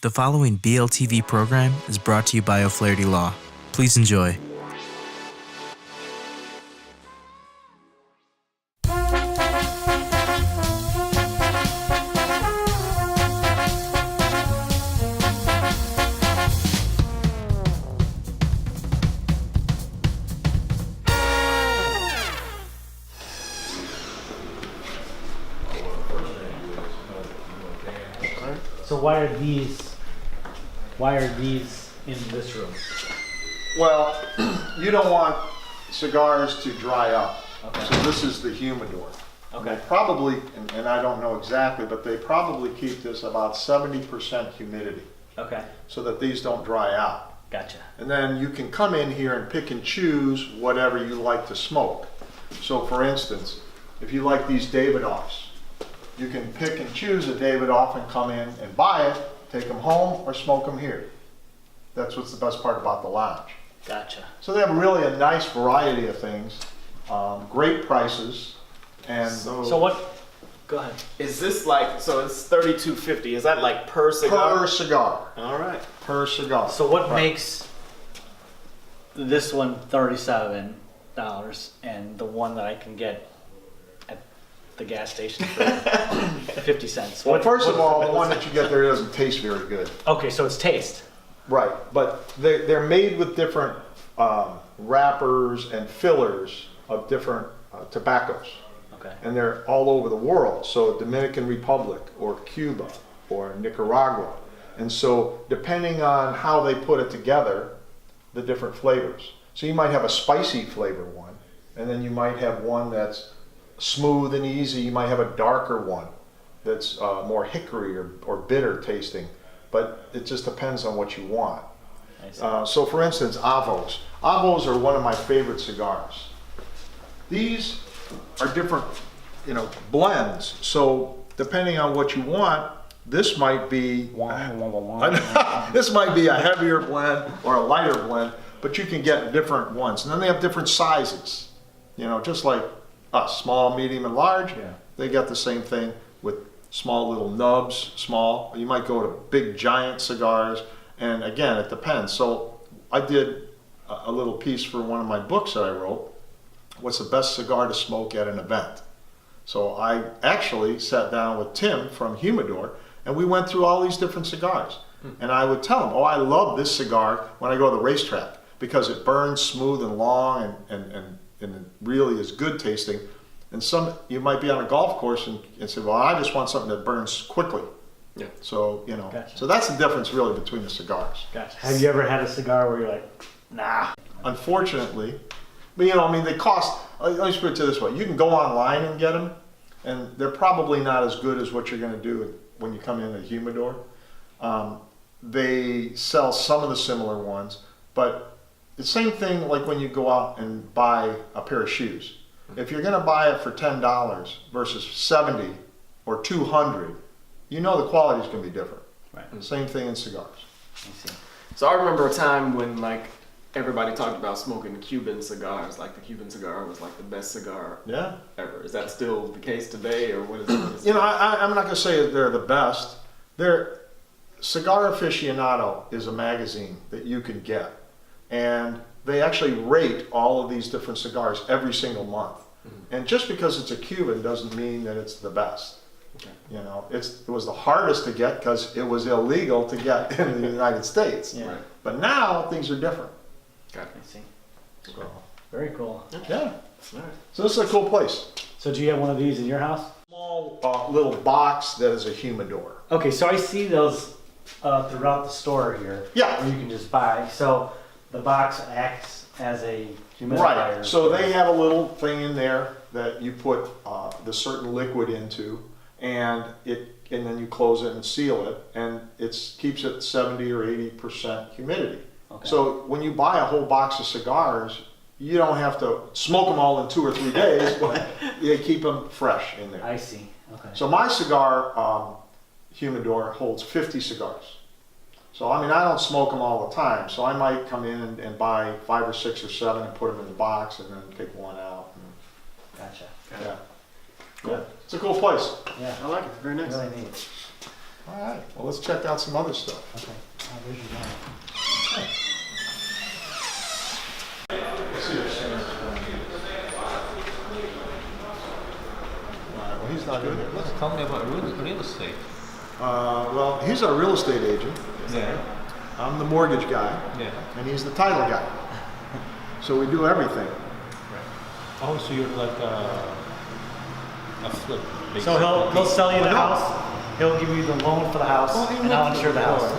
The following BLTV program is brought to you by O'Flaherty Law. Please enjoy. So why are these in this room? Well, you don't want cigars to dry up. Okay. So this is the humidor. Okay. They probably, and I don't know exactly, but they probably keep this about 70% humidity Okay, so that these don't dry out. gotcha. And then you can come in here and pick and choose whatever you like to smoke. So for instance, if you like these Davidoffs, you can pick and choose a Davidoff and come in and buy it, take them home, or smoke them here. That's what's the best part about the lounge. Gotcha. So they have really a nice variety of things, great prices, and So what, go ahead. Is this like, so it's $32.50, is that like per cigar? per cigar, All right. per cigar. So what Right. makes this one $37 and the one that I can get at the gas station for 50 cents? Well, first of all, the one that you get there doesn't taste very good. Okay, so it's taste. Right, but they're made with different wrappers and fillers of different tobaccos. Okay. And they're all over the world. So Dominican Republic or Cuba or Nicaragua. And so depending on how they put it together, the different flavors. So you might have a spicy flavor one, and then you might have one that's smooth and easy. You might have a darker one that's more hickory or bitter tasting. But it just depends on what you want. I see. So for instance, Avos. Avos are one of my favorite cigars. These are different, blends. So depending on what you want, this might be this might be a heavier blend or a lighter blend, but you can get different ones. And then they have different sizes. Just like us, small, medium, and large. Yeah. They got the same thing with small little nubs, small. You might go to big giant cigars, and again, it depends. So I did a little piece for one of my books that I wrote. What's the best cigar to smoke at an event? So I actually sat down with Tim from Humidor, and we went through all these different cigars. And I would tell him, I love this cigar when I go to the racetrack because it burns smooth and long and it really is good tasting. And you might be on a golf course and say, well, I just want something that burns quickly. Yeah. So, Gotcha. So that's the difference really between the cigars. Gotcha. Have you ever had a cigar where you're like, nah? Unfortunately, but they cost, let me put it this way, you can go online and get them, and they're probably not as good as what you're going to do when you come in a Humidor. They sell some of the similar ones, but the same thing like when you go out and buy a pair of shoes. If you're going to buy it for $10 versus $70 or $200, the quality is going to be different. Right. Same thing in cigars. I see. So I remember a time when everybody talked about smoking Cuban cigars, like the Cuban cigar was like the best cigar Yeah. ever. Is that still the case today, or what is it? I'm not going to say that they're the best. Cigar Aficionado is a magazine that you can get, and they actually rate all of these different cigars every single month. Mm-hmm. And just because it's a Cuban doesn't mean that it's the best. Okay. It was the hardest to get because it was illegal to get in the United States. Yeah. Right. But now things are different. Got I see. So, Very cool. yeah. it. So this is a cool place. So do you have one of these in your house? Small little box that is a humidor. Okay, so I see those throughout the store here. Yeah. Where you can just buy. So the box acts as a humidifier. Right. So they have a little thing in there that you put the certain liquid into, and then you close it and seal it, and it keeps it 70 or 80% humidity. Okay. So when you buy a whole box of cigars, you don't have to smoke them all in 2 or 3 days, but you keep them fresh in there. I see. Okay. So my cigar humidor holds 50 cigars. So I don't smoke them all the time. So I might come in and buy 5 or 6 or 7 and put them in the box and then pick one out. Gotcha. Yeah. Cool. It's a cool place. Yeah. I like it. Very nice. Really neat. All right, well, let's check out some other stuff. Okay. There's your one. Let's see if Sam's going to get it. All right, well, he's not in here. Let's- Tell me about real estate. Well, he's our real estate agent. Yeah. I'm the mortgage guy, Yeah. and he's the title guy. So we do everything. Oh, so you're like a flip. So he'll sell you the house. He'll give you the loan for the house, and I'll insure the house.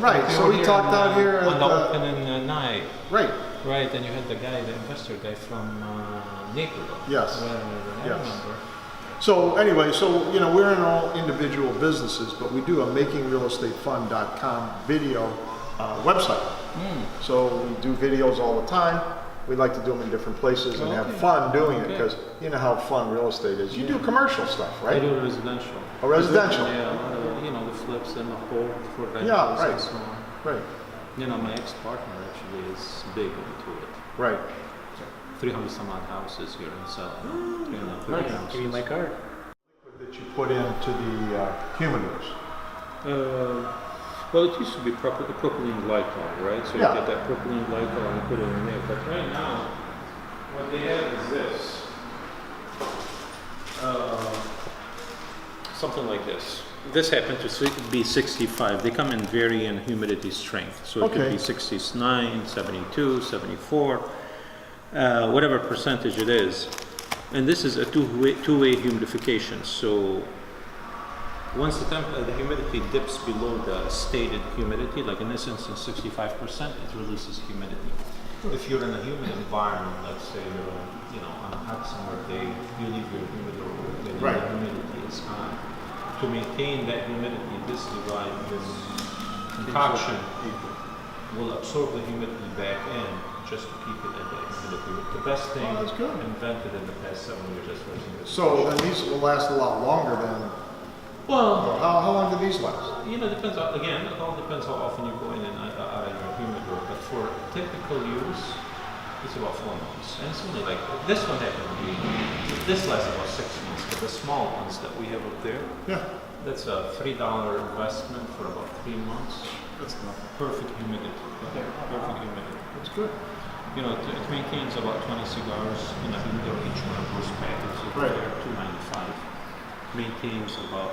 Right, so we talked out here on at the the, opening night. right, Right, and you had the guy, the investor guy from Naples. Yes. I Yes. remember. so anyway, so, you know, we're in all individual businesses, but we do a makingrealestatefun.com video website. So we do videos all the time. We like to do them in different places and have Okay. fun doing it, Okay. because you know how fun real estate is. You do commercial stuff, I right? do residential. Oh, residential. Yeah, you know, the flips and the hold for rentals Yeah, right. and so on. Right, You know, my ex-partner actually is big into it. right. 300 some odd houses here in South. 330 houses. Give you my card. That you put into the humidors. Well, it used to be propylene glycol, right? So Yeah. you get that propylene glycol and put it in there. But right now, what they have is this. Something like this. This happened to be 65. They come in varying humidity strength. So it could Okay. be 69, 72, 74, whatever percentage it is. And this is a two-way humidification. So once the humidity dips below the stated humidity, like in this instance 65%, it releases humidity. If you're in a humid environment, let's say you're on a hot summer day, you leave your humidor open and Right. the humidity is high. To maintain that humidity, this concoction will absorb the humidity back in just to keep it at that humidity. The best thing Oh, that's good. invented in the past 7 years as far as humidity. So then these will last a lot longer than, Well, how long do these last? depends on, again, it all depends how often you go in and out of your humidor. But for typical use, it's about 4 months. And it's only like, this one happened to be, this lasts about 6 months. But the small ones that we have up there, Yeah, that's a $3 investment for about 3 months. that's enough. Perfect humidity. Perfect humidity. That's good. You know, it maintains about 20 cigars in a humidor, each one of those packets over Right. there, $2.95. Maintains about,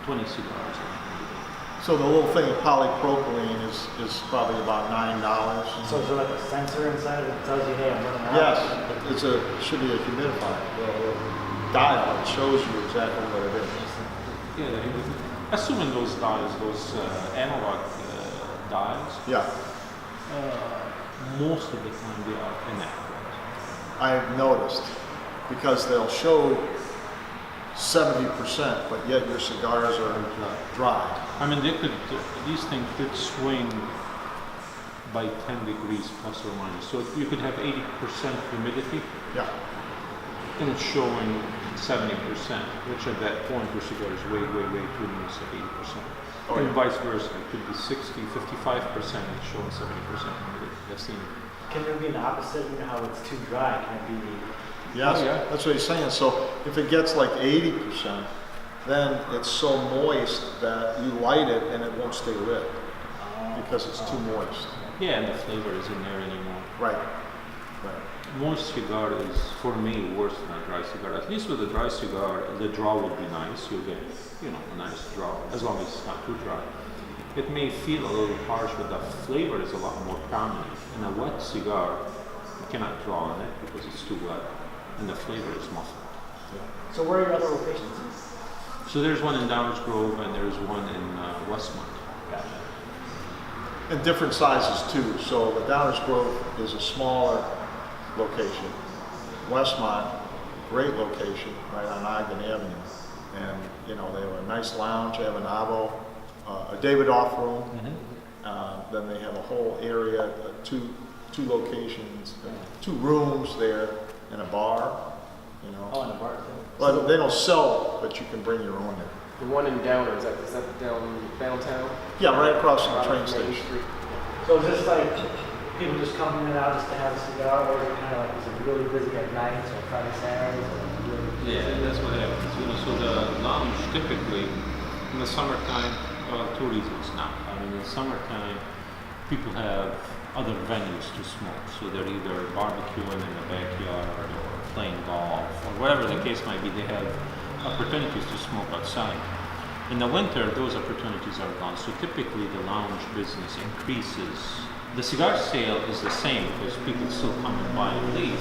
20 cigars in a humidor. So the little thing of polypropylene is probably about $9. So is there like a sensor inside that tells you, hey, I'm running out? Yes, it should be a humidifier. Well, dial, it shows you exactly what it is. Yeah, assuming those dials, those analog dials, Yeah, most of the time they are inaccurate. I've noticed, because they'll show 70%, but yet your cigars are dry. I mean, these things could swing by 10 degrees plus or minus. So you could have 80% humidity Yeah, and it's showing 70%, which at that point your cigar is way too loose at 80%. Oh, And yeah. vice versa, it could be 60, 55% and showing 70% humidity. I've seen it. Can there be an opposite? You know how it's too dry? Can it be yes, Oh, yeah. that's what he's saying. So if it gets like 80%, then it's so moist that you light it and it won't stay lit because it's too moist. Yeah, and the flavor isn't there anymore. Right, right. Moist cigar is, for me, worse than a dry cigar. At least with a dry cigar, the draw will be nice. You'll get, a nice draw, as long as it's not too dry. It may feel a little harsh, but the flavor is a lot more prominent. In a wet cigar, you cannot draw on it because it's too wet, and the flavor is muffled. So where are your other locations? So there's one in Downers Grove, and there's one in Westmont. And different sizes too. So the Downers Grove is a smaller location. Westmont, great location right on Ogden Avenue. And, they have a nice lounge, they have an Avo, a Davidoff room. Then they have a whole area, two locations, 2 rooms there, and a bar, Oh, in the bar too. Well, they don't sell, but you can bring your own there. The one in Downers, is that downtown? Yeah, right across from the train Main station. Street. So is this like people just coming in and out just to have a cigar, or is it kind of like, is it really busy at night or Friday, Saturdays, or really Yeah, that's what happens. So the lounge typically in the summertime, two reasons now. I mean, in the summertime, people have other venues to smoke. So they're either barbecuing in the backyard or playing golf or whatever the case might be. They have opportunities to smoke outside. In the winter, those opportunities are gone. So typically, the lounge business increases. The cigar sale is the same because people still come and buy and leave.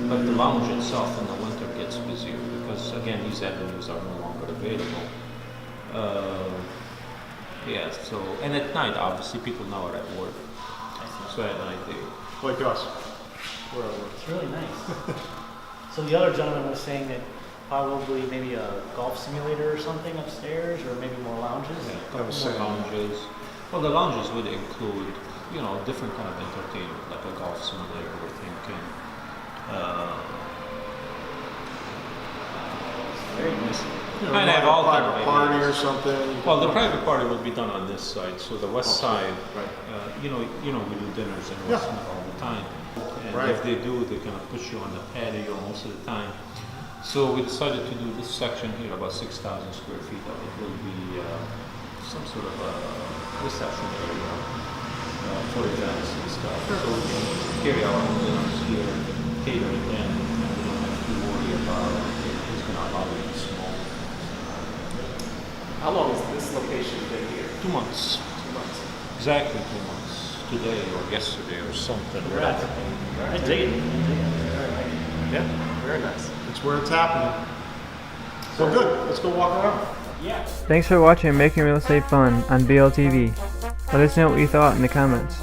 But the lounge itself in the winter gets busier because, again, these avenues are no longer available. Yeah, so, and at night, obviously, people now are at work. So at night, they... Like us. It's really nice. So the other gentleman was saying that probably maybe a golf simulator or something upstairs, or maybe more lounges. Yeah, a couple more lounges. Well, the lounges would include, different kind of entertainment, like a golf simulator, we're thinking. Very nice. Might have all kind of private party or ideas. something. Well, the private party will be done on this side, so the west side, Right. we do dinners in Westmont all the time. And Right. if they do, they kind of push you on the patio most of the time. So we decided to do this section here, about 6,000 square feet of it will be some sort of a reception area for events and stuff. So we can carry our own dinners here, cater it in, and we don't have to worry about who's going to allow it to smoke. How long has this location been here? 2 months. 2 months. Exactly 2 months. Today or yesterday or something. I dig it. Yeah, very nice. It's where it's happening. Well, good. Let's go walk around. Thanks for watching Making Real Estate Fun on BLTV. Let us know what you thought in the comments.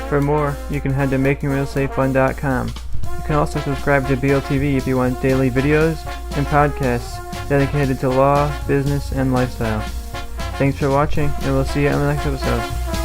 For more, you can head to makingrealestatefun.com. You can also subscribe to BLTV if you want daily videos and podcasts dedicated to law, business, and lifestyle. Thanks for watching, and we'll see you on the next episode.